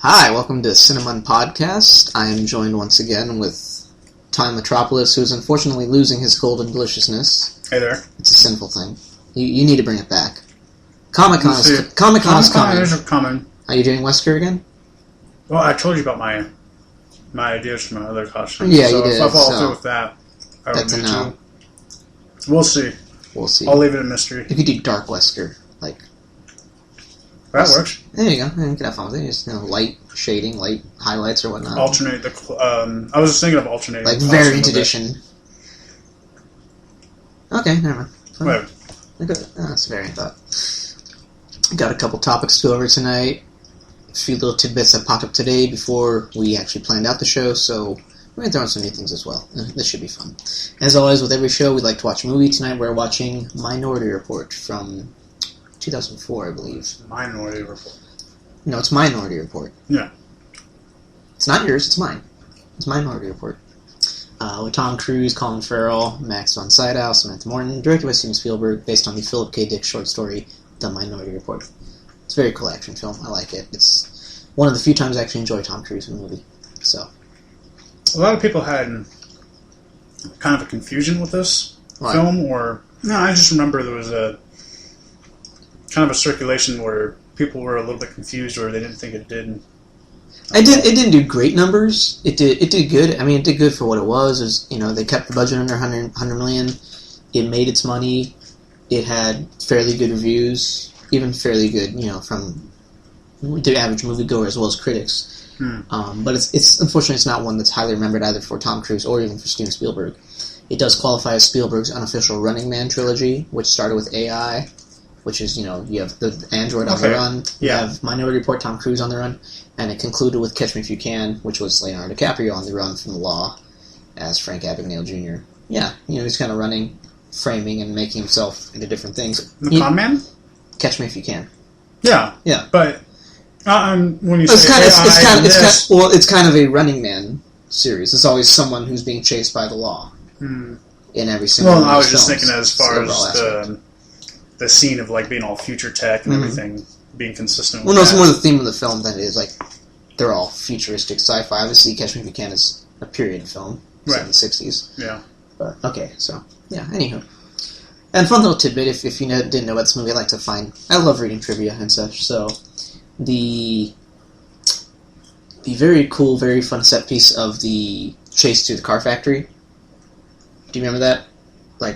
Hi, welcome to CineMunn Podcast. I am joined once again with Time Metropolis, who is unfortunately losing his golden deliciousness. Hey there. It's a sinful thing. You need to bring it back. Comic-Con is coming. Are you doing Wesker again? Well, I told you about my ideas for my other costume. Yeah, so you did. If I follow through with that, I that's a no. We'll see. We'll see. I'll leave it a mystery. If you do Dark Wesker, like... That works. There you go. You can have fun with it. Just, light shading, light highlights or whatnot. Alternate the... I was just thinking of alternating. Like variant edition. Okay, never mind. Whatever. That's a variant thought. Got a couple topics to go over tonight. A few little tidbits that popped up today before we actually planned out the show, so we're going to throw in some new things as well. This should be fun. As always, with every show, we like to watch a movie. Tonight we're watching Minority Report from 2004, I believe. Minority Report. No, it's Minority Report. Yeah. It's not yours, it's mine. It's Minority Report. With Tom Cruise, Colin Farrell, Max von Sydow, Samantha Morton, directed by Steven Spielberg, based on the Philip K. Dick short story, The Minority Report. It's a very cool action film. I like it. It's one of the few times I actually enjoy Tom Cruise in a movie. So, a lot of people had kind of a confusion with this film, or... No, I just remember there was a kind of a circulation where people were a little bit confused or they didn't think it did. It didn't do great numbers. It did good. I mean, it did good for what it was. It was, they kept the budget under 100 million. It made its money. It had fairly good reviews, even fairly good, from the average moviegoer as well as critics. But it's unfortunately it's not one that's highly remembered either for Tom Cruise or even for Steven Spielberg. It does qualify as Spielberg's unofficial Running Man trilogy, which started with AI, which is, you have the Android on the run, you have Minority Report, Tom Cruise on the run, and it concluded with Catch Me If You Can, which was Leonardo DiCaprio on the run from The Law as Frank Abagnale Jr. Yeah, he's kind of running, framing, and making himself into different things. The Con Man? Catch Me If You Can. Yeah. Yeah. But when you say it's kind of a Running Man series. It's always someone who's being chased by the law in every single one of I was those just films. thinking as far as the scene of being all future tech and everything being consistent with it's more the theme of the film than it is they're all futuristic sci-fi. Obviously, Catch Me If You Can is a period film, set in the 60s. Yeah. But, okay, so, yeah, anywho. And fun little tidbit, if you didn't know about this movie, I love reading trivia and such, so the very cool, very fun set piece of the chase through the car factory. Do you remember that?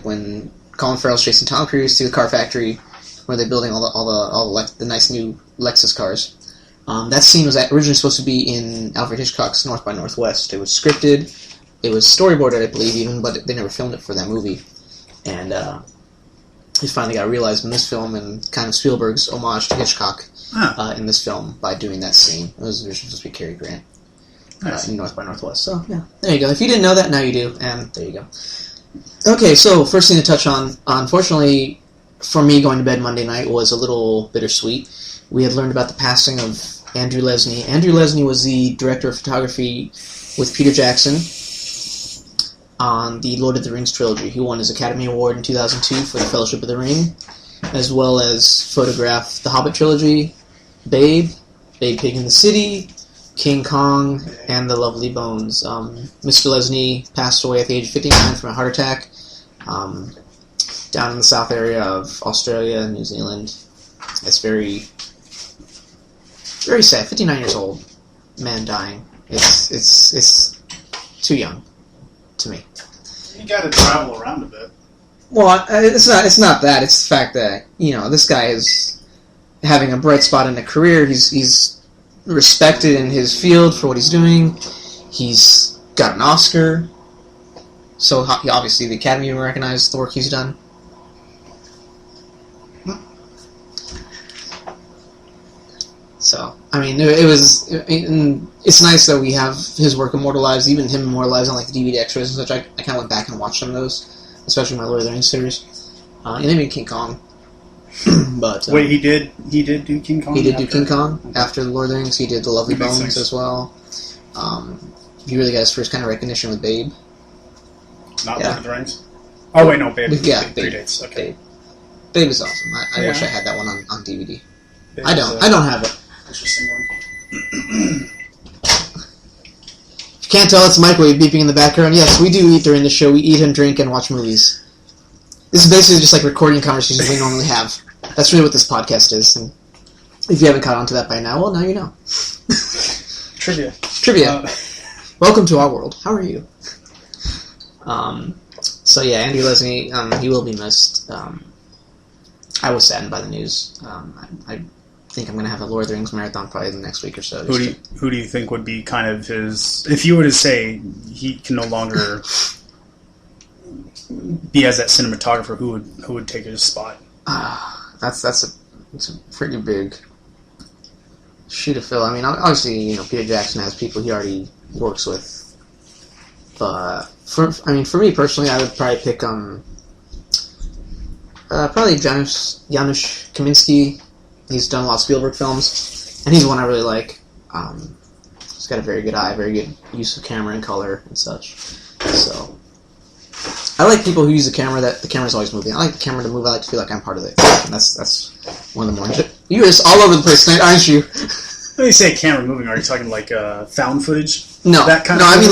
When Colin Farrell's chasing Tom Cruise through the car factory, where they're building all the nice new Lexus cars. That scene was originally supposed to be in Alfred Hitchcock's North by Northwest. It was scripted, it was storyboarded, I believe, even, but they never filmed it for that movie. And it finally got realized in this film, and kind of Spielberg's homage to Hitchcock in this film by doing that scene. It was originally supposed to be Cary Grant in North by Northwest. So, yeah, there you go. If you didn't know that, now you do, and there you go. Okay, so first thing to touch on, unfortunately, for me going to bed Monday night was a little bittersweet. We had learned about the passing of Andrew Lesnie. Andrew Lesnie was the director of photography with Peter Jackson on the Lord of the Rings trilogy. He won his Academy Award in 2002 for The Fellowship of the Ring, as well as photographed the Hobbit trilogy, Babe Pig in the City, King Kong, and The Lovely Bones. Mr. Lesnie passed away at the age of 59 from a heart attack down in the south area of Australia and New Zealand. It's very, very sad. 59 years old, man dying. It's too young to me. You got to travel around a bit. Well, it's not that. It's the fact that this guy is having a bright spot in a career. He's respected in his field for what he's doing. He's got an Oscar, so obviously the Academy will recognize the work he's done. So, I mean, it's nice that we have his work immortalized, even him immortalized on the DVD extras and such. I kind of went back and watched some of those, especially my Lord of the Rings series, and even King Kong. But wait, he did do King Kong. He did do King Kong after the Lord of the Rings. He did The Lovely Bones as well. He really got his first kind of recognition with Babe. Not Lord of the Rings. Oh wait, no, Babe. Yeah, Babe. Predates. Okay. Babe is awesome. I wish I had that one on DVD. I don't have it. Interesting one. Can't tell, it's microwave beeping in the background. Yes, we do eat during the show. We eat and drink and watch movies. This is basically just like recording conversations we normally have. That's really what this podcast is. And if you haven't caught on to that by now, well, now you know. Trivia. Welcome to our world. How are you? So yeah, Andrew Lesnie, he will be missed. I was saddened by the news. I think I'm going to have a Lord of the Rings marathon probably the next week or so. Who do you think would be kind of his... If you were to say he can no longer be as that cinematographer, who would take his spot? That's a pretty big shoe to fill. I mean, obviously, Peter Jackson has people he already works with. But for me personally, I would probably pick probably Janusz Kaminski. He's done a lot of Spielberg films, and he's one I really like. He's got a very good eye, very good use of camera and color and such. So I like people who use the camera that the camera's always moving. I like the camera to move. I like to feel like I'm part of it. And that's one of the more... You're just all over the place tonight, aren't you? When you say camera moving, are you talking like found footage? No, that kind of I mean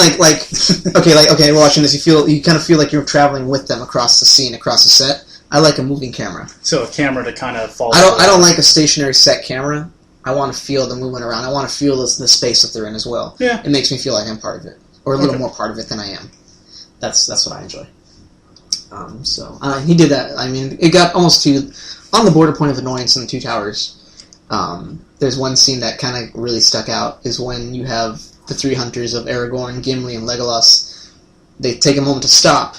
okay, we're watching this. You kind of feel like you're traveling with them across the scene, across the set. I like a moving camera. So a camera to kind of follow. I don't like a stationary set camera. I want to feel the movement around. I want to feel the space that they're in as well. Yeah. It makes me feel like I'm part of it, or a little more part of it than I am. That's what I enjoy. He did that. I mean, it got almost on the border point of annoyance in the Two Towers. There's one scene that kind of really stuck out is when you have the three hunters of Aragorn, Gimli, and Legolas. They take a moment to stop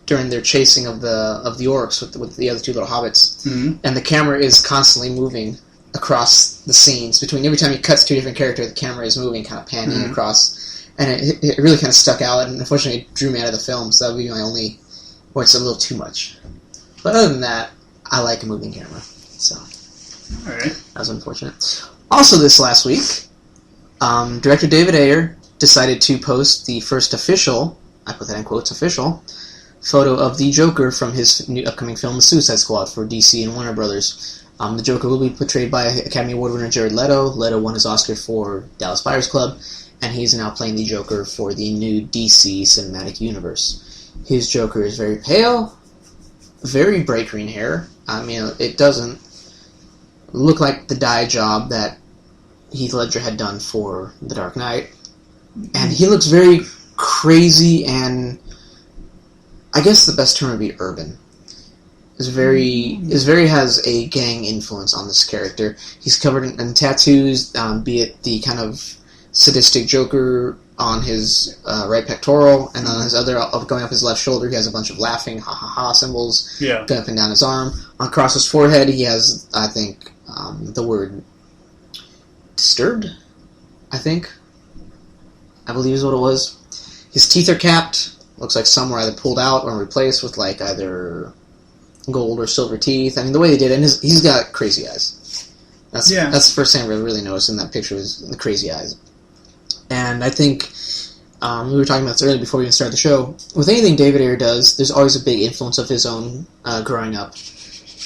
during their chasing of the orcs with the other two little hobbits, and the camera is constantly moving across the scenes. Between every time he cuts to a different character, the camera is moving, kind of panning across, and it really kind of stuck out. And unfortunately, it drew me out of the film, so that would be my only. Or it's a little too much. But other than that, I like a moving camera. So, all right, that was unfortunate. Also, this last week, director David Ayer decided to post the first official, I put that in quotes, official, photo of the Joker from his new upcoming film, The Suicide Squad, for DC and Warner Brothers. The Joker will be portrayed by Academy Award winner Jared Leto. Leto won his Oscar for Dallas Buyers Club, and he's now playing the Joker for the new DC cinematic universe. His Joker is very pale, very bright green hair. I mean, it doesn't look like the dye job that Heath Ledger had done for The Dark Knight. And he looks very crazy and... I guess the best term would be urban. Is very has a gang influence on this character. He's covered in tattoos, be it the kind of sadistic Joker on his right pectoral, and on his other, going up his left shoulder, he has a bunch of laughing ha ha ha symbols going up and down his arm. Across his forehead, he has, I think, the word disturbed. I believe is what it was. His teeth are capped. Looks like some were either pulled out or replaced with like either gold or silver teeth. I mean, the way they did it, and he's got crazy eyes. That's the first thing I really noticed in that picture was the crazy eyes. And I think we were talking about this earlier before we even started the show. With anything David Ayer does, there's always a big influence of his own growing up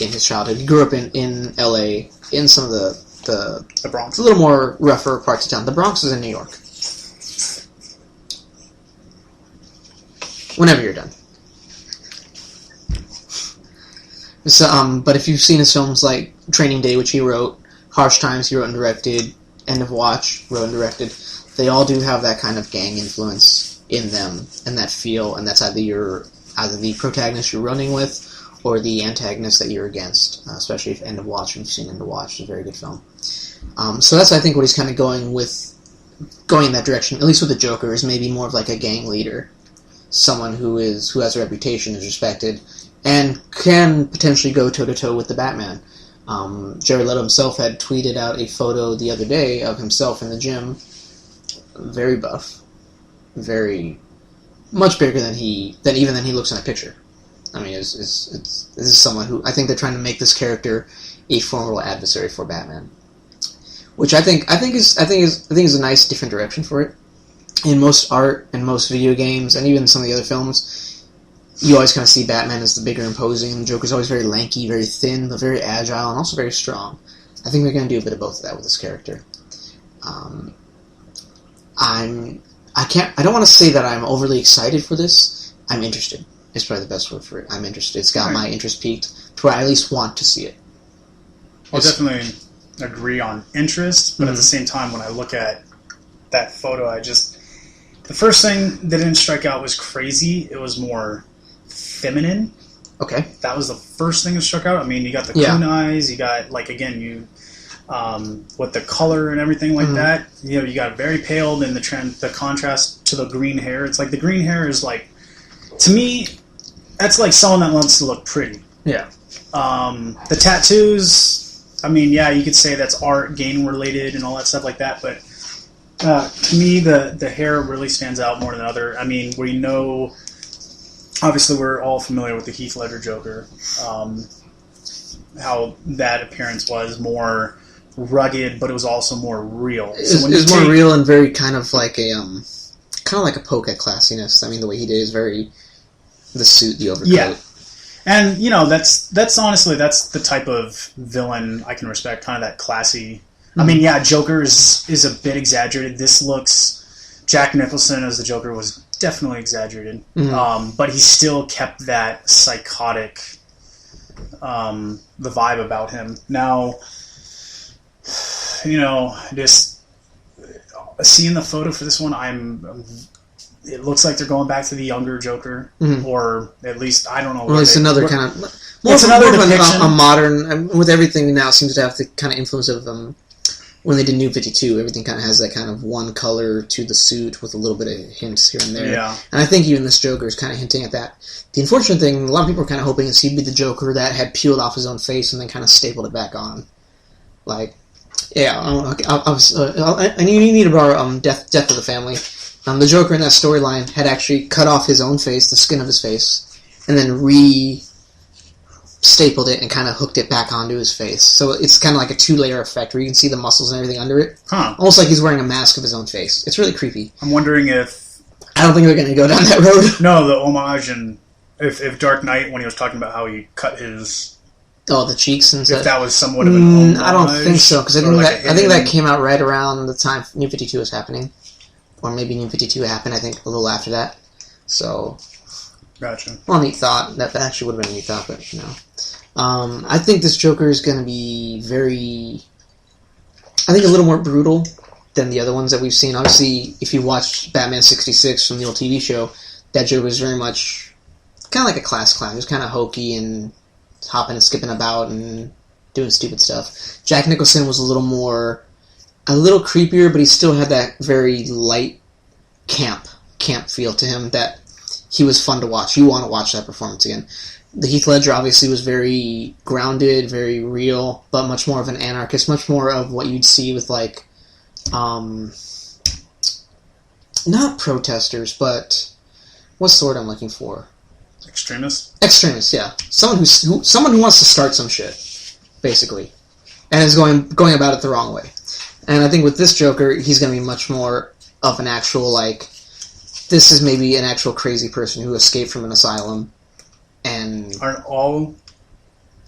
in his childhood. He grew up in L.A., in some of the Bronx, a little more rougher parts of town. The Bronx is in New York. Whenever you're done. So, but if you've seen his films like Training Day, which he wrote, Harsh Times he wrote and directed, End of Watch wrote and directed, they all do have that kind of gang influence in them, and that feel, and that's either the protagonist you're running with, or the antagonist that you're against, especially if End of Watch, if you've seen End of Watch, it's a very good film. So that's, I think, what he's kind of going in that direction, at least with the Joker, is maybe more of like a gang leader. Someone who has a reputation, is respected, and can potentially go toe-to-toe with the Batman. Jared Leto himself had tweeted out a photo the other day of himself in the gym, very buff, very much bigger than he looks in a picture. I mean, this is someone who I think they're trying to make this character a formidable adversary for Batman, which I think is a nice different direction for it. In most art and most video games, and even some of the other films, you always kind of see Batman as the bigger, imposing. The Joker's always very lanky, very thin, but very agile, and also very strong. I think they're going to do a bit of both of that with this character. I I don't want to say that I'm overly excited for this. I'm interested. It's probably the best word for it. I'm interested. It's got my interest peaked to where I at least want to see it. I'll definitely agree on interest, but at the same time, when I look at that photo, the first thing that didn't strike out was crazy. It was more feminine. Okay. That was the first thing that struck out. I mean, you got the coon eyes, you got, like, again, with the color and everything like that, you know, you got very pale, then the contrast to the green hair. It's like the green hair is like, to me, that's like someone that wants to look pretty. Yeah. The tattoos, I mean, yeah, you could say that's art, game related, and all that stuff like that, but to me, the hair really stands out more than other. I mean, we know, obviously, we're all familiar with the Heath Ledger Joker, how that appearance was more rugged, but it was also more real. So it was more real and very kind of like a poke at classiness. I mean, the way he did is very the suit, the overcoat. Yeah. And, you know, that's honestly, that's the type of villain I can respect, kind of that classy. I mean, yeah, Joker is a bit exaggerated. This looks... Jack Nicholson as the Joker was definitely exaggerated. But he still kept that psychotic... the vibe about him. Now, you know, just... Seeing the photo for this one, it looks like they're going back to the younger Joker, or at least I don't know. Well, it's another kind of a modern. With everything now, seems to have the kind of influence of when they did New 52. Everything kind of has that kind of one color to the suit with a little bit of hints here and there. Yeah. And I think even this Joker is kind of hinting at that. The unfortunate thing, a lot of people are kind of hoping is he'd be the Joker that had peeled off his own face and then kind of stapled it back on. Like, yeah, I need to borrow Death of the Family. The Joker in that storyline had actually cut off his own face, the skin of his face, and then stapled it and kind of hooked it back onto his face. So it's kind of like a two-layer effect where you can see the muscles and everything under it. Almost like he's wearing a mask of his own face. It's really creepy. I'm wondering if... I don't think they're going to go down that road. No, the homage, and if Dark Knight, when he was talking about how he cut his... Oh, the cheeks and stuff. If that was somewhat of an homage. I don't think so, because I think that came out right around the time New 52 was happening. Or maybe New 52 happened, I think, a little after that. So... Gotcha. Well, neat thought. That actually would have been a neat thought, but, you know. I think this Joker is going to be I think a little more brutal than the other ones that we've seen. Obviously, if you watch Batman 66 from the old TV show, that Joker was very much kind of like a class clown. He was kind of hokey and hopping and skipping about and doing stupid stuff. Jack Nicholson was a little creepier, but he still had that very light camp feel to him that he was fun to watch. You want to watch that performance again. The Heath Ledger obviously was very grounded, very real, but much more of an anarchist, much more of what you'd see with, like, not protesters, but what's the word I'm looking for? Extremists? Extremists, yeah. Someone who wants to start some shit, basically, and is going about it the wrong way. And I think with this Joker, he's going to be much more of an actual, like, this is maybe an actual crazy person who escaped from an asylum. And aren't all?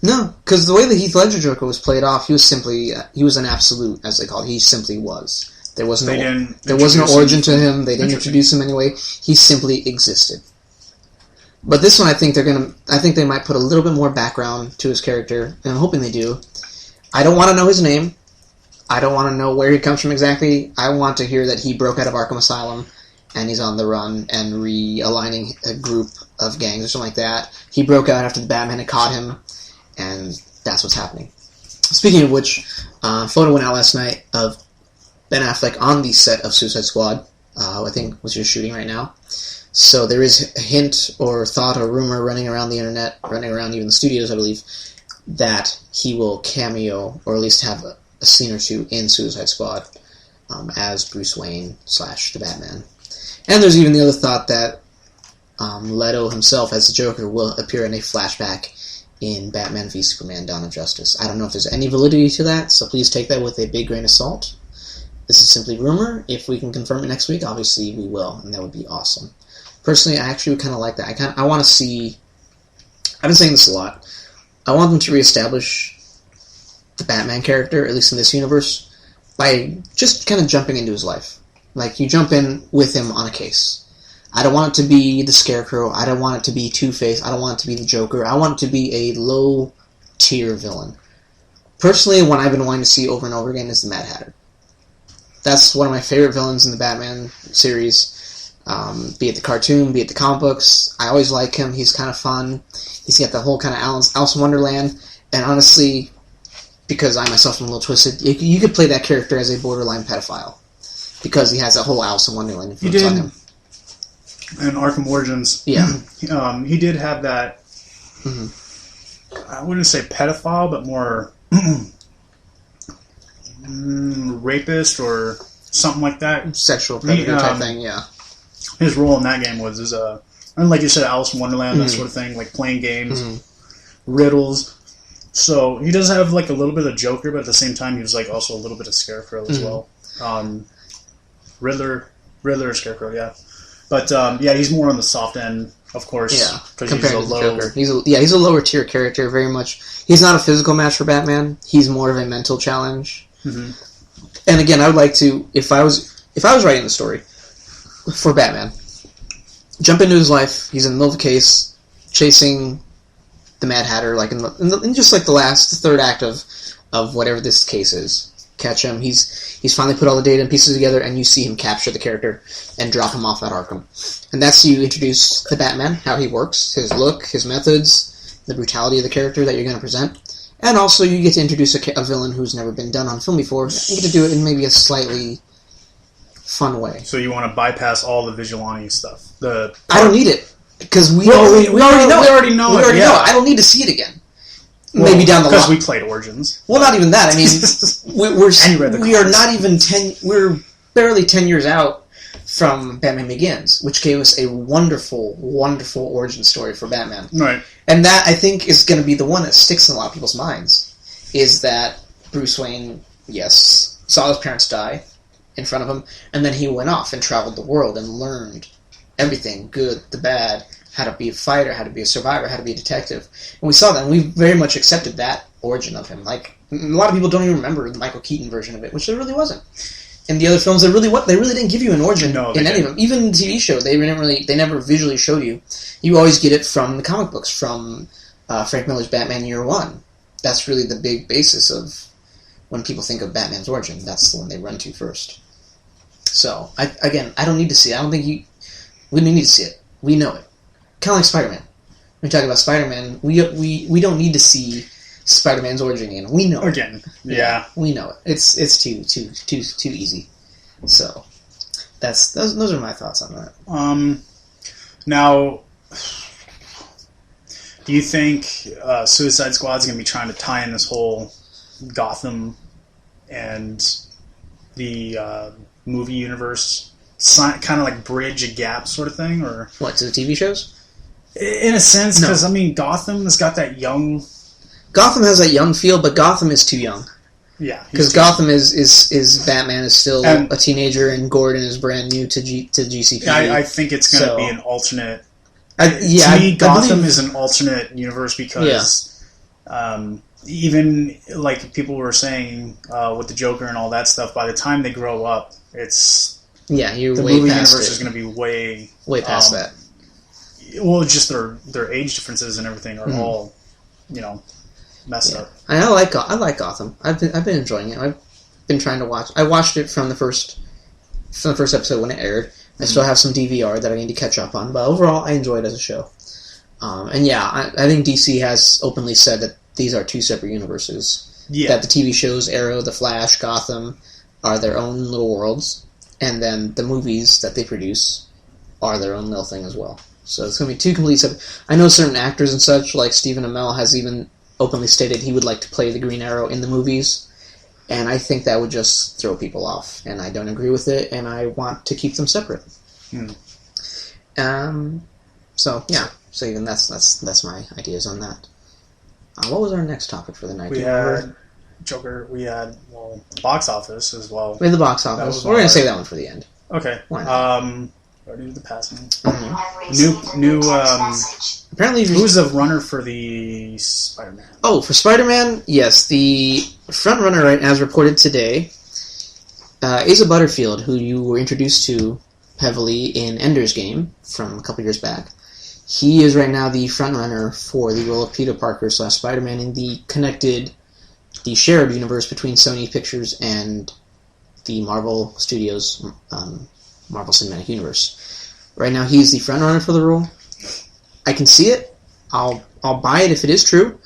No, because the way the Heath Ledger Joker was played off, he was an absolute, as they call it. He simply was. There was no origin to him. They didn't introduce him anyway. He simply existed. But this one, I think they might put a little bit more background to his character, and I'm hoping they do. I don't want to know his name. I don't want to know where he comes from exactly. I want to hear that he broke out of Arkham Asylum and he's on the run and realigning a group of gangs or something like that. He broke out after the Batman had caught him, and that's what's happening. Speaking of which, a photo went out last night of Ben Affleck on the set of Suicide Squad, I think was just shooting right now. So there is a hint or thought or rumor running around the internet, running around even the studios, I believe, that he will cameo, or at least have a scene or two in Suicide Squad as Bruce Wayne / the Batman. And there's even the other thought that Leto himself, as the Joker, will appear in a flashback in Batman v Superman: Dawn of Justice. I don't know if there's any validity to that, so please take that with a big grain of salt. This is simply rumor. If we can confirm it next week, obviously we will, and that would be awesome. Personally, I actually would kind of like that. I want to see... I've been saying this a lot. I want them to reestablish the Batman character, at least in this universe, by just kind of jumping into his life. Like, you jump in with him on a case. I don't want it to be the Scarecrow. I don't want it to be Two-Face. I don't want it to be the Joker. I want it to be a low-tier villain. Personally, one I've been wanting to see over and over again is the Mad Hatter. That's one of my favorite villains in the Batman series. Be it the cartoon, be it the comic books. I always like him. He's kind of fun. He's got the whole kind of Alice in Wonderland. And honestly, because I myself am a little twisted, you could play that character as a borderline pedophile. Because he has that whole Alice in Wonderland influence on him. In Arkham Origins, he did have that, I wouldn't say pedophile, but more rapist or something like that. Sexual predator type thing, yeah. His role in that game was, like you said, Alice in Wonderland, that sort of thing, like playing games, riddles. So he does have like a little bit of Joker, but at the same time he was like also a little bit of Scarecrow as well. Riddler or Scarecrow, yeah. But he's more on the soft end, of course. Yeah, compared to the Joker. He's a lower tier character, very much. He's not a physical match for Batman. He's more of a mental challenge. Mm-hmm. And again, I would like to, if I was writing the story for Batman, jump into his life. He's in the middle of a case, chasing the Mad Hatter, like in just like the third act of whatever this case is. Catch him. He's finally put all the data and pieces together, and you see him capture the character and drop him off at Arkham. And that's you introduce the Batman, how he works, his look, his methods, the brutality of the character that you're going to present. And also you get to introduce a villain who's never been done on film before, and you get to do it in maybe a slightly fun way. So you want to bypass all the vigilante stuff? I don't need it, because we already know it. I don't need to see it again. Well, maybe down the line. Because we played Origins. Well, not even that. I mean, we're barely 10 years out from Batman Begins, which gave us a wonderful, wonderful origin story for Batman. Right. And that, I think, is going to be the one that sticks in a lot of people's minds, is that Bruce Wayne, yes, saw his parents die in front of him, and then he went off and traveled the world and learned everything, good, the bad, how to be a fighter, how to be a survivor, how to be a detective. And we saw that, and we very much accepted that origin of him. Like, a lot of people don't even remember the Michael Keaton version of it, which there really wasn't. In the other films, they really didn't give you an origin in any of them. Even the TV show, they never visually showed you. You always get it from the comic books, from Frank Miller's Batman Year One. That's really the big basis of when people think of Batman's origin. That's the one they run to first. So, I don't need to see it. I don't think we don't need to see it. We know it. Kind of like Spider-Man. When we talk about Spider-Man, we don't need to see Spider-Man's origin again. We know it. Again, yeah. We know it. It's too easy. So those are my thoughts on that. Now, do you think Suicide Squad's going to be trying to tie in this whole Gotham and the movie universe, kind of like bridge a gap sort of thing, or what, to the TV shows? In a sense, because Gotham has got that young. Gotham has that young feel, but Gotham is too young. Yeah, because Gotham is Batman is still a teenager, and Gordon is brand new to GCP. I think it's going to be an alternate. To me, Gotham is an alternate universe because even like people were saying with the Joker and all that stuff, by the time they grow up, it's you're the way movie past universe it. is going to be way past that. Well, just their age differences and everything are all, messed up. I like Gotham. I've been enjoying it. I've been trying to watch. I watched it from the first episode when it aired. I still have some DVR that I need to catch up on, but overall, I enjoy it as a show. I think DC has openly said that these are two separate universes. Yeah. That the TV shows, Arrow, The Flash, Gotham, are their own little worlds, and then the movies that they produce are their own little thing as well. So it's going to be two complete separate. I know certain actors and such, like Stephen Amell, has even openly stated he would like to play the Green Arrow in the movies, and I think that would just throw people off, and I don't agree with it, and I want to keep them separate. So even that's my ideas on that. What was our next topic for the night? We had Joker. We had box office as well. We had the box office. We're going to save that one for the end. Okay. Why not? Already did the passing. New. Apparently, who's the runner for the Spider-Man? Oh, for Spider-Man, yes, the front runner, right, as reported today, Asa Butterfield, who you were introduced to heavily in Ender's Game from a couple years back, he is right now the frontrunner for the role of Peter Parker / Spider-Man in the shared universe between Sony Pictures and the Marvel Studios Marvel Cinematic Universe. Right now, he's the frontrunner for the role. I can see it. I'll buy it if it is true.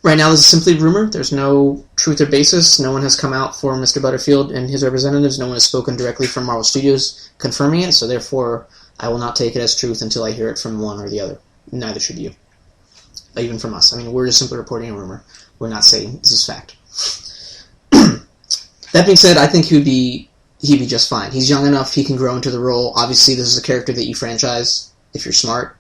Right now, this is simply rumor. There's no truth or basis. No one has come out for Mr. Butterfield and his representatives. No one has spoken directly from Marvel Studios confirming it, so therefore, I will not take it as truth until I hear it from one or the other. Neither should you. Even from us. I mean, we're just simply reporting a rumor. We're not saying this is fact. That being said, I think he'd be just fine. He's young enough, he can grow into the role. Obviously, this is a character that you franchise if you're smart.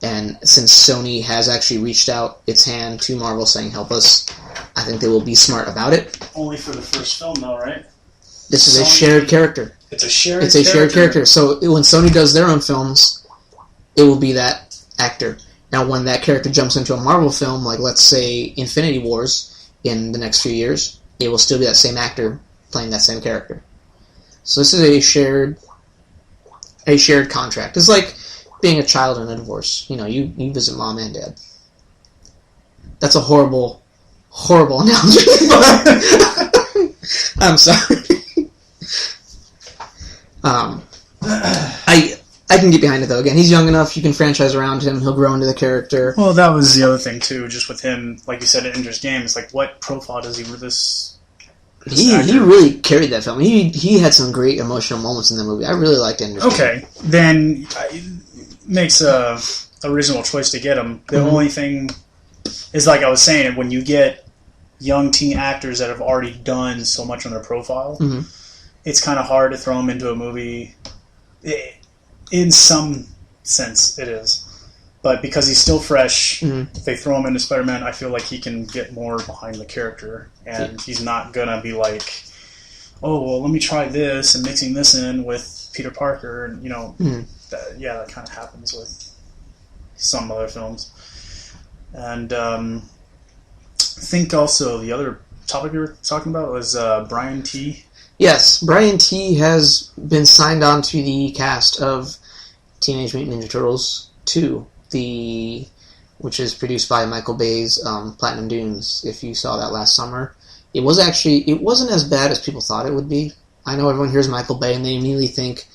And since Sony has actually reached out its hand to Marvel saying, help us, I think they will be smart about it. Only for the first film, though, right? This is a shared character. It's a shared character. So when Sony does their own films, it will be that actor. Now, when that character jumps into a Marvel film, like let's say Infinity Wars, in the next few years, it will still be that same actor playing that same character. So this is a shared contract. It's like being a child in a divorce. You know, you visit mom and dad. That's a horrible analogy, but I'm sorry. I can get behind it, though. Again, he's young enough, you can franchise around him, he'll grow into the character. Well, that was the other thing, too, just with him, like you said, in Ender's Game, it's like, what profile does he with this He really carried that film. He had some great emotional moments in that movie. I really liked Ender's Game. Okay, then it makes a reasonable choice to get him. The only thing is, like I was saying, when you get young teen actors that have already done so much on their profile, it's kind of hard to throw them into a movie. In some sense, it is. But because he's still fresh, if they throw him into Spider-Man, I feel like he can get more behind the character. And he's not going to be like, oh, well, let me try this and mixing this in with Peter Parker. And, you know, that kind of happens with some other films. And I think also the other topic you were talking about was Brian T. Yes, Brian T. has been signed on to the cast of Teenage Mutant Ninja Turtles 2, which is produced by Michael Bay's Platinum Dunes, if you saw that last summer. It wasn't as bad as people thought it would be. I know everyone hears Michael Bay and they immediately think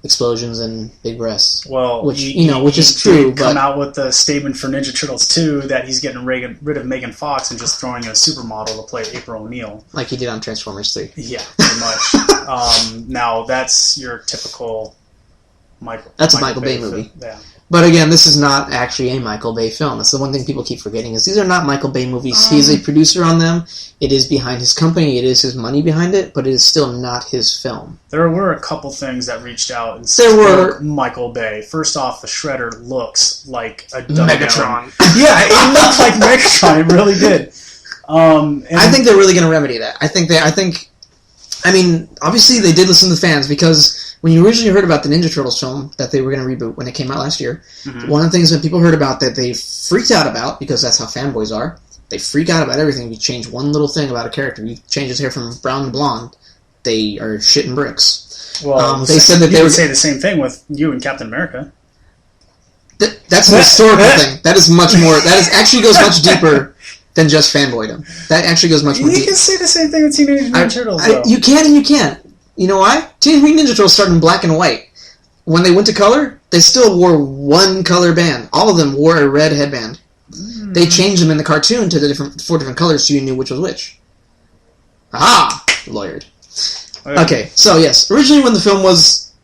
explosions and big breasts. Well, which is true. But come out with the statement for Ninja Turtles 2 that he's getting rid of Megan Fox and just throwing a supermodel to play April O'Neil, like he did on Transformers 3. Yeah, pretty much. Now that's your typical Michael. That's a Michael Bay movie. Yeah. But again, this is not actually a Michael Bay film. That's the one thing people keep forgetting, is these are not Michael Bay movies. He is a producer on them. It is behind his company. It is his money behind it, but it is still not his film. There were a couple things that reached out and spoke Michael Bay. First off, the Shredder looks like a Megatron. Yeah, it looked like Megatron. It really did. I think they're really going to remedy that. I mean, obviously they did listen to the fans, because when you originally heard about the Ninja Turtles film that they were going to reboot when it came out last year, one of the things that people heard about that they freaked out about, because that's how fanboys are, they freak out about everything. If you change one little thing about a character, you change his hair from brown to blonde, they are shitting bricks. Well, they said that they would say the same thing with you and Captain America. That's an historical thing. That is much more. That actually goes much deeper than just fanboydom. That actually goes much more deep. You can say the same thing with Teenage Mutant Ninja Turtles, though. You can and you can't. You know why? Teenage Mutant Ninja Turtles started in black and white. When they went to color, they still wore one color band. All of them wore a red headband. They changed them in the cartoon to the four different colors so you knew which was which. Aha! Lawyered. Okay, so yes. Originally when the film was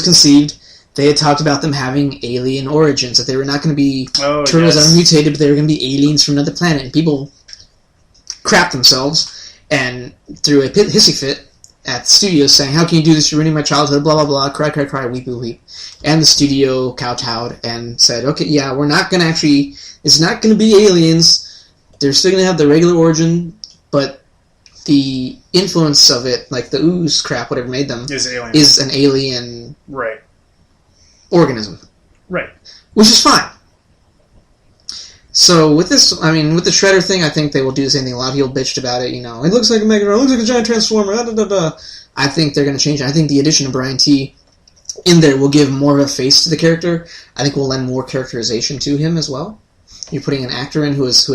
conceived, they had talked about them having alien origins, that they were not going to be turtles that are mutated, but they were going to be aliens from another planet. And people crapped themselves and threw a hissy fit at the studio saying, how can you do this? You're ruining my childhood, blah, blah, blah, cry, cry, cry, weep, weep, weep. And the studio kowtowed and said, okay, yeah, we're not going to actually, it's not going to be aliens. They're still going to have the regular origin, but the influence of it, like the ooze crap, whatever made them, is an alien organism. Right. Which is fine. So with this, I mean, with the Shredder thing, I think they will do the same thing. A lot of people bitched about it. It looks like a Megatron, it looks like a giant Transformer. I think they're going to change it. I think the addition of Brian T. in there will give more of a face to the character. I think will lend more characterization to him as well. You're putting an actor in who has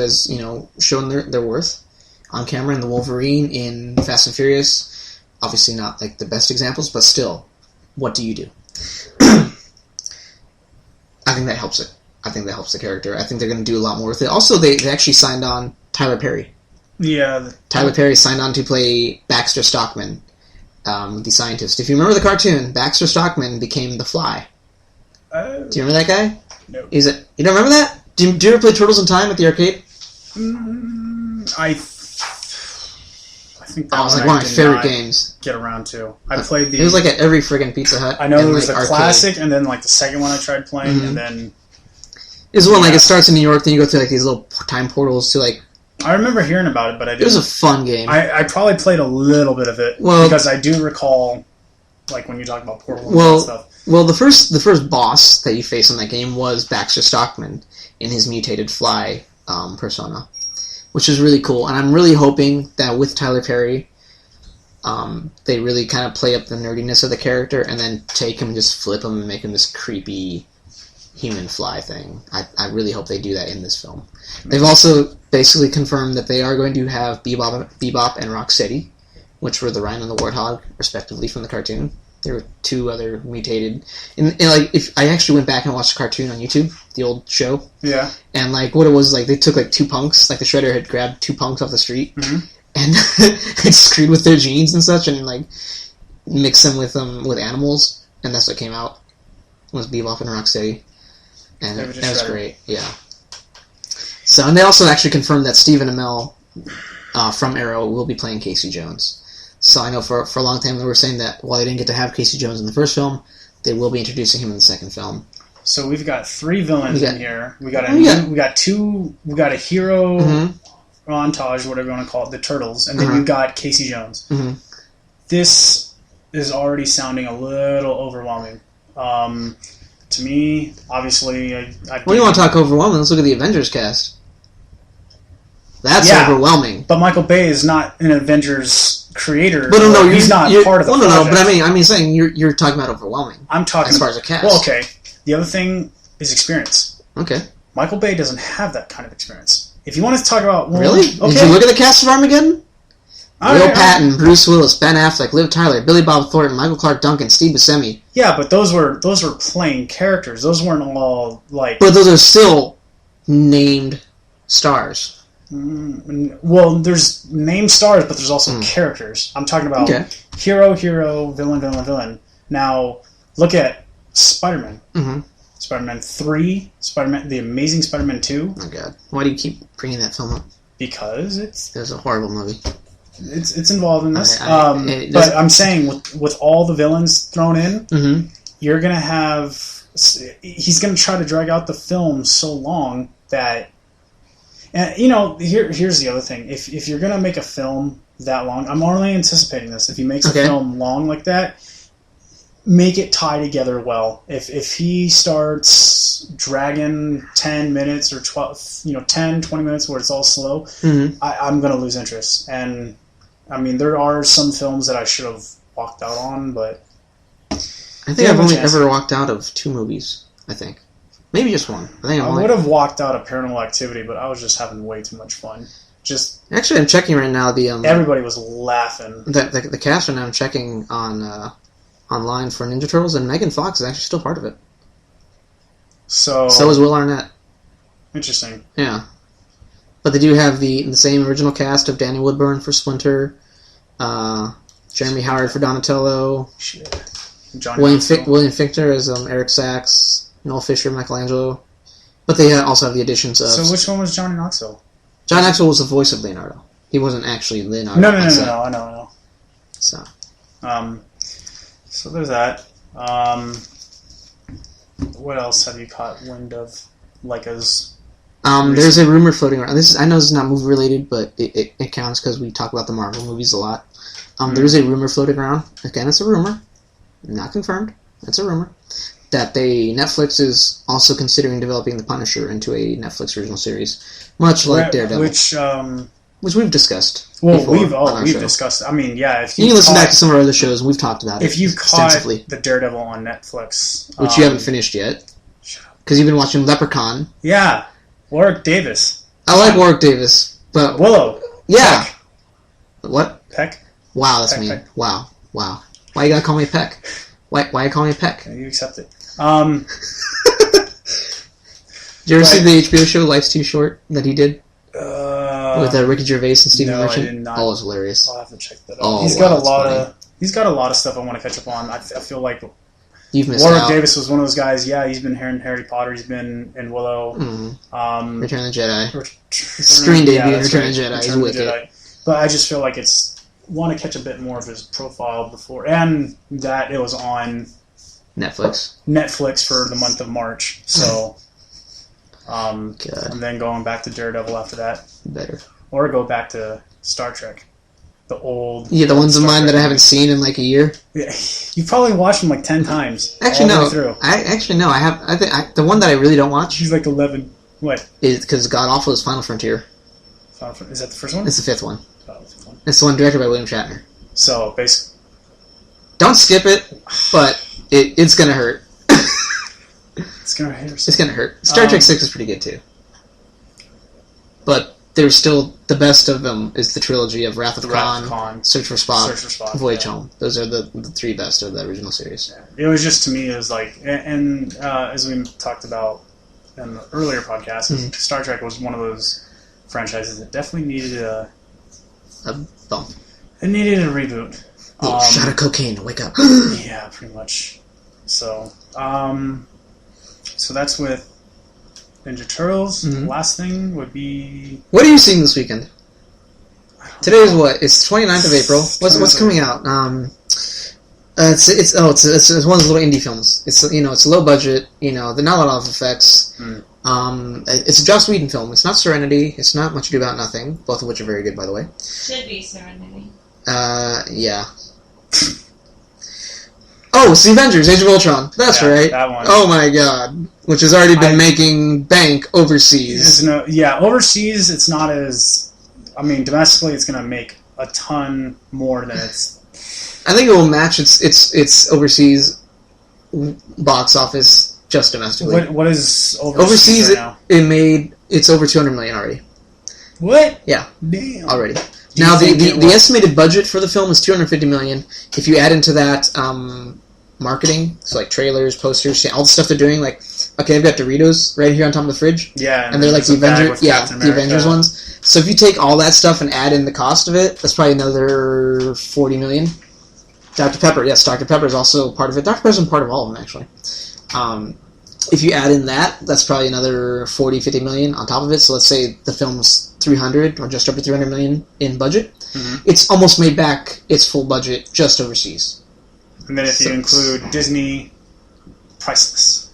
shown their worth on camera, in the Wolverine, in Fast and Furious. Obviously not like the best examples, but still, what do you do? I think that helps it. I think that helps the character. I think they're going to do a lot more with it. Also, they actually signed on Tyler Perry. Yeah. Tyler Perry signed on to play Baxter Stockman, the scientist. If you remember the cartoon, Baxter Stockman became the Fly. Do you remember that guy? No. You don't remember that? Do you ever play Turtles in Time at the arcade? I think that was like one of my favorite games. Get around to. I played the. It was like at every friggin' Pizza Hut. I know there was the classic, and then like the second one I tried playing, and then. It was one like it starts in New York, then you go through like these little time portals to like. I remember hearing about it, but I didn't. It was a fun game. I probably played a little bit of it because I do recall, like when you talk about portals and stuff. Well, the first boss that you face in that game was Baxter Stockman in his mutated Fly persona, which is really cool. And I'm really hoping that with Tyler Perry, they really kind of play up the nerdiness of the character and then take him and just flip him and make him this creepy human fly thing. I really hope they do that in this film. They've also basically confirmed that they are going to have Bebop and Rocksteady, which were the Rhino and the Warthog, respectively, from the cartoon. There were two other mutated. And like, if I actually went back and watched the cartoon on YouTube, the old show. Yeah. And like, what it was like, they took like two punks, like the Shredder had grabbed two punks off the street, and it screwed with their genes and such, and like mixed them with animals, and that's what came out. Was Bebop and Rocksteady. And that was great, yeah. So, and they also actually confirmed that Stephen Amell from Arrow will be playing Casey Jones. So I know for a long time they were saying that while they didn't get to have Casey Jones in the first film, they will be introducing him in the second film. So we've got three villains in here. We got a hero montage, whatever you want to call it, the Turtles, and then you got Casey Jones. This is already sounding a little overwhelming. To me, obviously, what do you want to talk overwhelming? Let's look at the Avengers cast. That's overwhelming. But Michael Bay is not an Avengers creator. But no, he's not part of the project. No, but I mean, saying you're talking about overwhelming. I'm talking as far as a cast. Well, okay. The other thing is experience. Okay. Michael Bay doesn't have that kind of experience. If you want to talk about really, okay. Did you look at the cast of Armageddon? Will Patton, Bruce Willis, Ben Affleck, Liv Tyler, Billy Bob Thornton, Michael Clark Duncan, Steve Buscemi. Yeah, but those were playing characters. Those weren't all like. But those are still named stars. Well, there's named stars, but there's also characters. I'm talking about hero, villain. Now look at Spider-Man. Spider-Man 3, the Amazing Spider-Man 2. Oh god, why do you keep bringing that film up? Because it was a horrible movie. It's involved in this, but I'm saying with all the villains thrown in, you're gonna have. He's gonna try to drag out the film so long that, and here's the other thing. If you're gonna make a film that long, I'm only anticipating this. If he makes a film long like that, make it tie together well. If he starts dragging 10 minutes or 12, 10, 20 minutes where it's all slow, I'm gonna lose interest. And I mean, there are some films that I should have walked out on, but I think I've only ever walked out of 2 movies. I think maybe just one. I would have walked out of Paranormal Activity, but I was just having way too much fun. Actually, I'm checking right now. Everybody was laughing. The cast right now. I'm checking on online for Ninja Turtles, and Megan Fox is actually still part of it. So is Will Arnett. Interesting. Yeah. But they do have the same original cast of Danny Woodburn for Splinter, Jeremy Howard for Donatello, William Fichtner as Eric Sachs, Noel Fisher, Michelangelo. But they also have the additions of... So which one was Johnny Knoxville? John Knoxville was the voice of Leonardo. He wasn't actually Leonardo. No, I know. So there's that. What else have you caught wind of? Leica's... there's a rumor floating around. I know this is not movie related, but it counts because we talk about the Marvel movies a lot. There's a rumor floating around. Again, it's a rumor, not confirmed. It's a rumor that Netflix is also considering developing The Punisher into a Netflix original series, much like Daredevil, which we've discussed. Well, we've discussed. I mean, yeah. If you can listen back to some of our other shows, and we've talked about it. If you caught the Daredevil on Netflix, which you haven't finished yet, because you've been watching Leprechaun. Yeah, Warwick Davis. I like Warwick Davis, but Willow. Yeah. Peck. What? Peck. Wow, that's mean. Peck. Wow. Why you gotta call me a Peck? Why you call me a Peck? You accept it. Did you ever see the HBO show Life's Too Short that he did? With Ricky Gervais and Stephen Merchant? I did not. Oh, it was hilarious. I'll have to check that out. He's got a lot of stuff I want to catch up on. I feel like you've missed Warwick out. Davis was one of those guys. Yeah, he's been here in Harry Potter. He's been in Willow. Mm-hmm. Return of the Jedi. Screen debut in Return of the Jedi. He's wicked. But I just feel like want to catch a bit more of his profile before, and that it was on Netflix for the month of March. So, and then going back to Daredevil after that. Better. Or go back to Star Trek. The old... Yeah, the ones of mine that I haven't seen in like a year. Yeah, you probably watched them like 10 times. Actually, no. I have... I think the one that I really don't watch... She's like 11... What? Is because God Awful is Final Frontier. Is that the first one? It's the fifth one. Oh, the fifth one. It's the one directed by William Shatner. So, basically... Don't skip it, but it's gonna hurt. It's gonna hurt. It's gonna hurt. Star Trek 6 is pretty good, too. But... There's still the best of them is the trilogy of Wrath of Khan, Search for Spock, Voyage Home. Those are the three best of the original series. Yeah. It was just, to me, it was like, and as we talked about in the earlier podcast, Star Trek was one of those franchises that definitely needed a bump. It needed a reboot. Shot of cocaine, wake up. Yeah, pretty much. So that's with Ninja Turtles. Last thing would be... What are you seeing this weekend? Today is what? It's 29th of April. What's coming out? It's one of those little indie films. It's it's low budget. There's not a lot of effects. It's a Joss Whedon film. It's not Serenity. It's not Much Ado About Nothing. Both of which are very good, by the way. Should be Serenity. Yeah. Oh, it's the Avengers Age of Ultron. That's right. That one. Oh my god. Which has already been making bank overseas. Overseas it's not as... I mean, domestically it's going to make a ton more than it's... I think it will match its overseas box office just domestically. What is overseas right now? It's over $200 million already. What? Yeah. Damn. Already. Now, the estimated budget for the film is $250 million. If you add into that marketing, so like trailers, posters, all the stuff they're doing, like, okay, I've got Doritos right here on top of the fridge. Yeah. And they're like the Avengers ones. So if you take all that stuff and add in the cost of it, that's probably another $40 million. Dr. Pepper, yes, Dr. Pepper is also part of it. Dr. Pepper's part of all of them, actually. If you add in that's probably another $40-50 million on top of it. So let's say the film's 300 or just over 300 million in budget. It's almost made back its full budget just overseas. And then if you include Disney, priceless.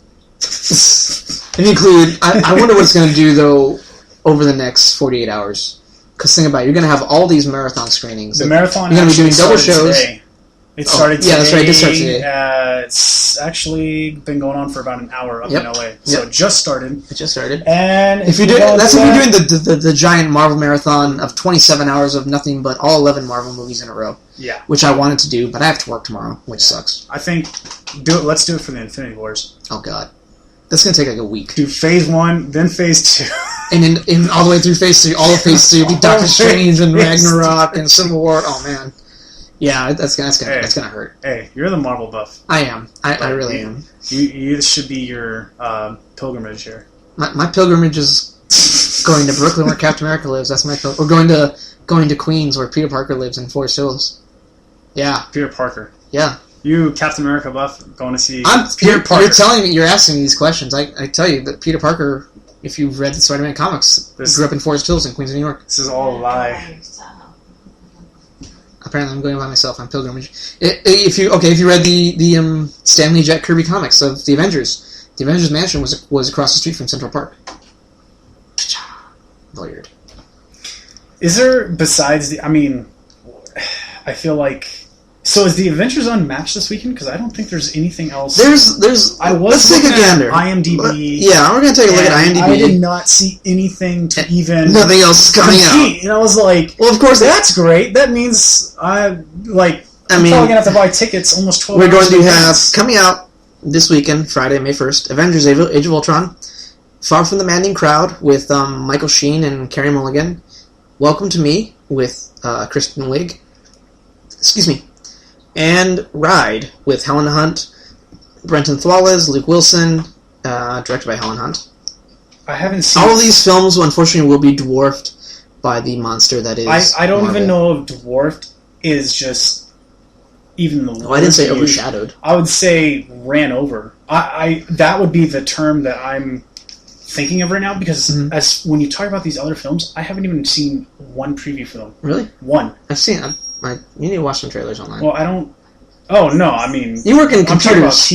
If you include, I wonder what it's going to do though over the next 48 hours. Because think about it, you're going to have all these marathon screenings. The marathon. You're going to be doing double shows. Today. It started today. Yeah, that's right. It did start today. It's actually been going on for about an hour up in LA. So it just started. It just started. And if you're doing the giant Marvel marathon of 27 hours of nothing but all 11 Marvel movies in a row. Yeah. Which I wanted to do, but I have to work tomorrow, which sucks. I think let's do it for the Infinity Wars. Oh god. That's gonna take like a week. Do phase 1, then phase 2. And in all the way through phase 3, all of phase 3 will be Doctor Strange and Ragnarok and Civil War. Oh man. Yeah, that's gonna hurt. Hey, you're the Marvel buff. I am. I really am. You should be your pilgrimage here. My pilgrimage is going to Brooklyn where Captain America lives. That's my pilgrimage. Or going to Queens where Peter Parker lives in Forest Hills. Yeah. Peter Parker. Yeah. You, Captain America buff, going to see Peter Parker. You're asking me these questions. I tell you that Peter Parker, if you've read the Spider-Man comics, grew up in Forest Hills in Queens, New York. This is all a lie. Apparently, I'm going by myself on pilgrimage. If you read the Stan Lee Jack Kirby comics of the Avengers Mansion was across the street from Central Park. Weird. Is there besides I feel like So is the Avengers Unmatched this weekend? Because I don't think there's anything else. Let's take a gander. IMDb. Yeah, we're gonna take a look at IMDb. I did not see anything to even nothing else is coming out. And I was like, well, of course that's great. That means I'm probably gonna have to buy tickets almost 12 We're hours going to have coming out this weekend, Friday, May 1st, Avengers Age of Ultron, Far from the Madding Crowd with Michael Sheen and Carey Mulligan, Welcome to Me with Kristen Wiig, and Ride with Helen Hunt, Brenton Thwaites, Luke Wilson, directed by Helen Hunt. I haven't seen all of these films. Unfortunately, will be dwarfed by the monster that is. I don't Marvel. even know if dwarfed is just even the. I didn't say overshadowed. I would say ran over. I that would be the term that I'm thinking of right now because as when you talk about these other films, I haven't even seen one preview film. Really? One. I've seen. You need to watch some trailers online. Well, I don't. Oh no! I mean, you work in computers.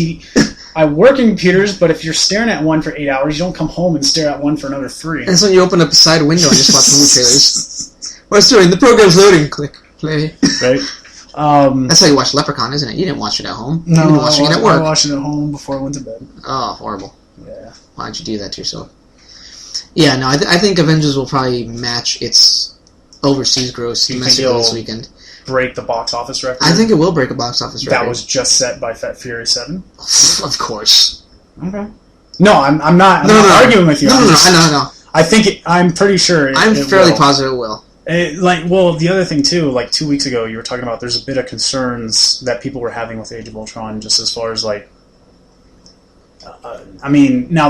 I work in computers, but if you're staring at one for 8 hours, you don't come home and stare at one for another 3. And so you open up a side window and just watch movie trailers. What's doing? The program's loading. Click play. Right. That's how you watch Leprechaun, isn't it? You didn't watch it at home. No, you were watching it at work. I watched it at home before I went to bed. Oh, horrible. Yeah. Why'd you do that to yourself? Yeah, no, I think Avengers will probably match its overseas gross domestically this weekend. Break the box office record? I think it will break a box office record. That was just set by Fat Fury 7? Of course. Okay. No, I'm not arguing with you. No, I know. I think I'm pretty sure I'm fairly positive it will. The other thing too, like 2 weeks ago, you were talking about there's a bit of concerns that people were having with Age of Ultron, just as far as now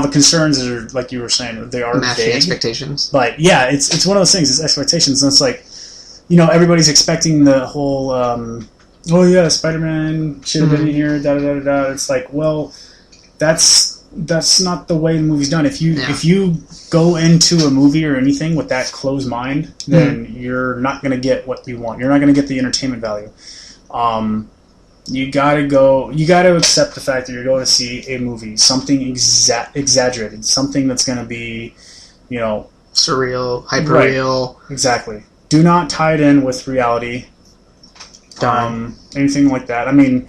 the concerns are like you were saying, they are matching vague, expectations. But yeah, it's one of those things. It's expectations, and it's like, everybody's expecting the whole, SpiderMan should have been in here. Da da da da. It's like, well, that's not the way the movie's done. If you go into a movie or anything with that closed mind, then you're not going to get what you want. You're not going to get the entertainment value. You got to accept the fact that you're going to see a movie, something exaggerated, something that's going to be, surreal, hyper-real. Right. Exactly. Do not tie it in with reality. Anything like that. I mean,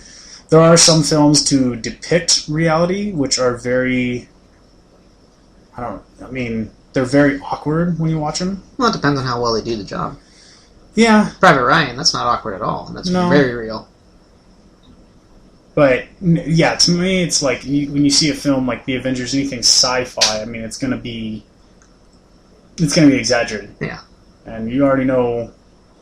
there are some films to depict reality, which are very... they're very awkward when you watch them. Well, it depends on how well they do the job. Yeah. Private Ryan, that's not awkward at all. That's very real. But, yeah, to me, it's like, when you see a film like The Avengers, anything sci-fi, it's going to be exaggerated. Yeah. And you already know...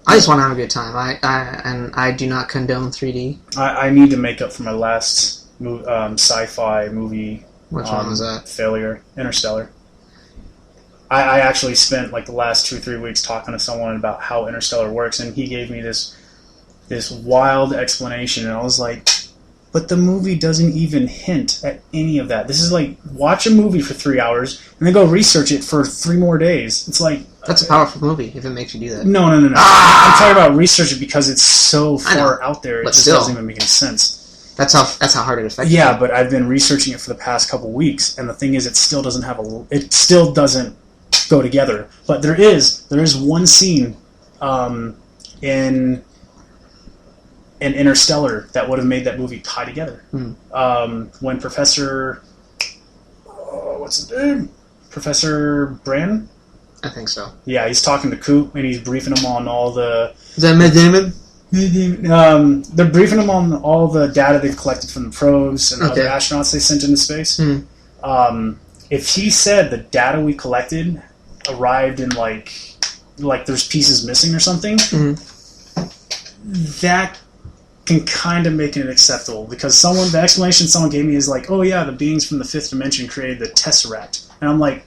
I just want to have a good time. I do not condone 3D. I need to make up for my last sci-fi movie. Which one was that? Failure. Interstellar. I actually spent the last 2 or 3 weeks talking to someone about how Interstellar works, and he gave me this wild explanation, and I was like, but the movie doesn't even hint at any of that. This is like, watch a movie for 3 hours, and then go research it for 3 more days. It's like... That's a powerful movie, if it makes you do that. No. I'm talking about research it because it's so far out there, it just doesn't even make any sense. That's how hard it affects you. Yeah, but I've been researching it for the past couple weeks, and the thing is, it still doesn't go together. But there is one scene in Interstellar that would have made that movie tie together. When Professor... what's his name? Professor Bran? I think so. Yeah, he's talking to Coop, and he's briefing him on all the... Is that Matt Damon? They're briefing him on all the data they've collected from the probes and other astronauts they sent into space. If he said the data we collected arrived in like there's pieces missing or something, that can kind of make it acceptable, because the explanation someone gave me is like, oh yeah, the beings from the 5th dimension created the Tesseract, and I'm like,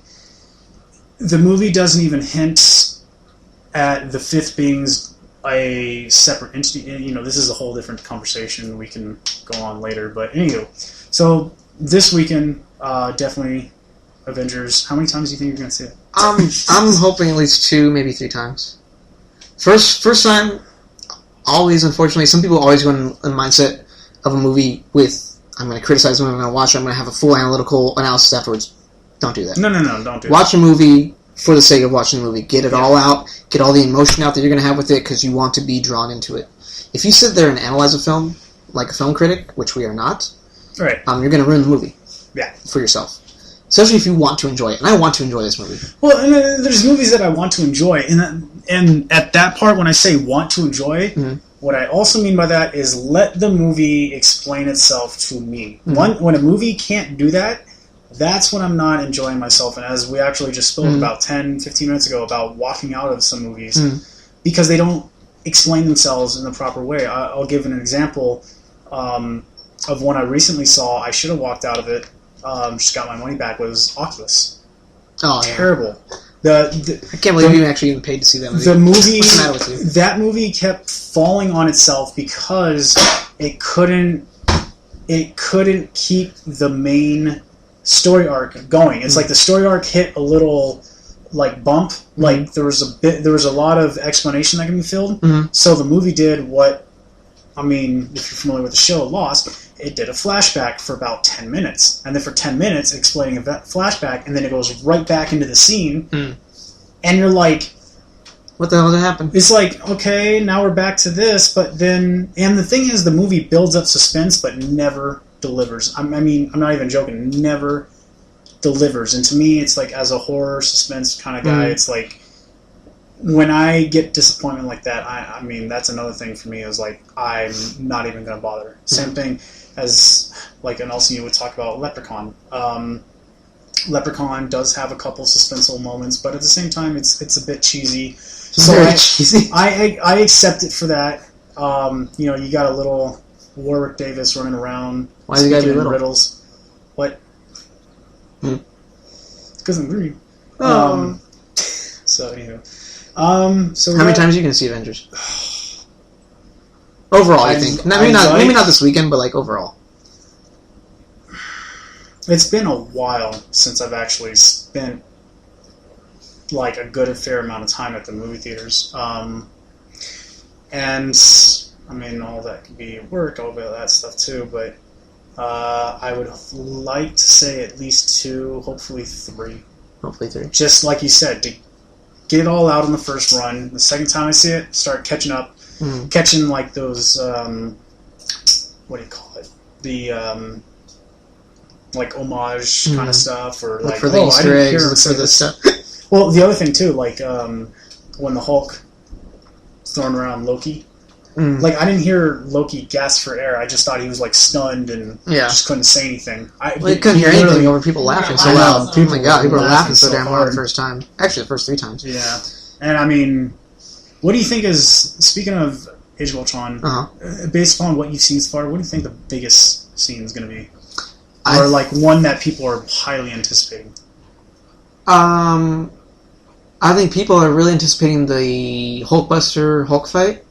the movie doesn't even hint at the 5th being's a separate entity. This is a whole different conversation we can go on later, but anywho, so this weekend, definitely Avengers. How many times do you think you're going to see it? I'm hoping at least 2, maybe 3 times. First time, always, unfortunately, some people always go in the mindset of a movie with, I'm going to criticize the movie, I'm going to watch it, I'm going to have a full analytical analysis afterwards. Don't do that. No, don't do that. Watch a movie for the sake of watching the movie. Get it all out. Get all the emotion out that you're going to have with it, because you want to be drawn into it. if you sit there and analyze a film like a film critic, which we are not, right, you're going to ruin the movie. Yeah, for yourself. Especially if you want to enjoy it, and I want to enjoy this movie. Well, and there's movies that I want to enjoy, and at that part, when I say want to enjoy, what I also mean by that is let the movie explain itself to me. When a movie can't do that, that's when I'm not enjoying myself. And as we actually just spoke about 10, 15 minutes ago about walking out of some movies because they don't explain themselves in the proper way. I'll give an example of one I recently saw. I should have walked out of it. Just got my money back. Was Oculus. Oh, terrible. I can't believe you actually even paid to see that movie. The movie, what's the matter with you? That movie kept falling on itself because it couldn't keep the main story arc going. It's like the story arc hit a little like bump. Like there was a lot of explanation that can be filled. So the movie did what, I mean, if you're familiar with the show Lost, it did a flashback for about 10 minutes. And then for 10 minutes explaining a flashback, and then it goes right back into the scene. And you're like, what the hell did happen? It's like, okay, now we're back to this, but then... And the thing is, the movie builds up suspense, but never delivers. I mean, I'm not even joking. Never delivers. And to me, it's like, as a horror suspense kind of guy, it's like... When I get disappointment like that, I mean, that's another thing for me, is like, I'm not even going to bother. Same thing as, like, an also you would talk about Leprechaun. Leprechaun does have a couple suspenseful moments, but at the same time, it's a bit cheesy. So I accept it for that. You know, you got a little Warwick Davis running around. Why do you gotta be little? Riddles. What? Because I'm green. So anyway. So how many times are you going to see Avengers? Overall, I think. Maybe not this weekend, but like overall. It's been a while since I've actually spent like a good fair amount of time at the movie theaters. And I mean, all that could be work, all of that stuff too, but I would like to say at least 2, hopefully 3. Hopefully 3. Just like you said, to get it all out on the first run. The second time I see it, start catching up. Catching like those, what do you call it? The, like homage kind of stuff, or like, for the Easter eggs, look for the stuff. Well, the other thing too, like when the Hulk throwing around Loki, like I didn't hear Loki gasp for air. I just thought he was like stunned and just couldn't say anything. He couldn't hear anything over people laughing so loud. Oh my god, people were laughing so damn hard the first time. Actually, the first 3 times. Yeah, and I mean, what do you think is, speaking of Age of Ultron, based upon what you've seen so far, what do you think the biggest scene is going to be? Or like one that people are highly anticipating? I think people are really anticipating the Hulkbuster Hulk fight.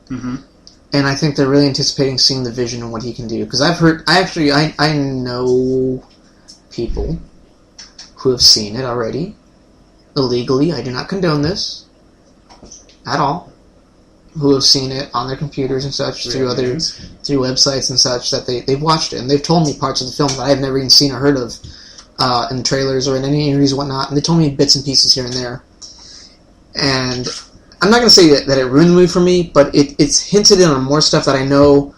And I think they're really anticipating seeing the Vision and what he can do. Because I've heard... I know people who have seen it already. Illegally. I do not condone this. At all. Who have seen it on their computers and such, through websites and such, that they've watched it. And they've told me parts of the film that I have never even seen or heard of in trailers or in any interviews or whatnot. And they told me bits and pieces here and there. And I'm not going to say that it ruined the movie for me, but it's hinted in on more stuff that I know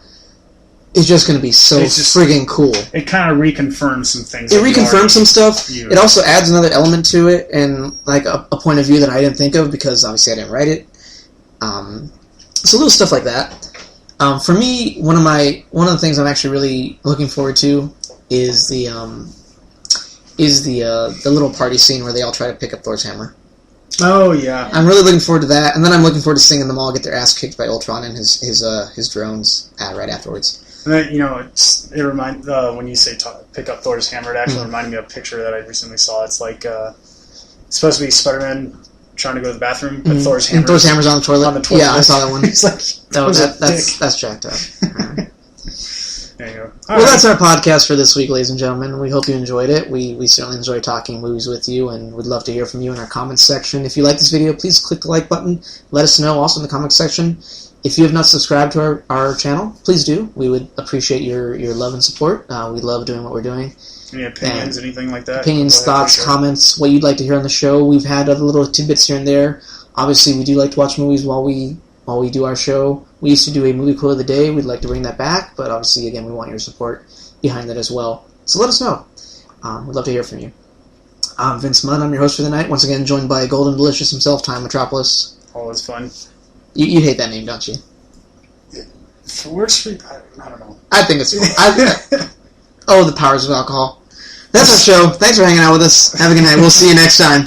is just going to be so friggin' cool. It kind of reconfirms some things. It reconfirms some stuff. It also adds another element to it, and like a point of view that I didn't think of, because obviously I didn't write it. So little stuff like that. For me, one of the things I'm actually really looking forward to is the little party scene where they all try to pick up Thor's hammer. Oh yeah, I'm really looking forward to that, and then I'm looking forward to seeing them all get their ass kicked by Ultron and his drones right afterwards. And then, you know, it reminds when you say pick up Thor's hammer, it actually reminded me of a picture that I recently saw. It's like it's supposed to be Spider-Man trying to go to the bathroom, but Thor's hammer's on the toilet. Yeah, I saw that one. It's like that's jacked up. There you go. Well, that's our podcast for this week, ladies and gentlemen. We hope you enjoyed it. We certainly enjoy talking movies with you, and would love to hear from you in our comments section. If you like this video, please click the like button. Let us know also in the comments section. If you have not subscribed to our channel, please do. We would appreciate your love and support. We love doing what we're doing. Any opinions, anything like that? Opinions, thoughts, comments, what you'd like to hear on the show. We've had other little tidbits here and there. Obviously, we do like to watch movies while we while we do our show. We used to do a movie quote of the day. We'd like to bring that back, but obviously, again, we want your support behind that as well. So let us know. We'd love to hear from you. I'm Vince Munn. I'm your host for the night. Once again, joined by Golden Delicious himself, Time Metropolis. Always fun. You hate that name, don't you? If it works for you, I don't know. I think it's fun. Oh, the powers of alcohol. That's our show. Thanks for hanging out with us. Have a good night. We'll see you next time.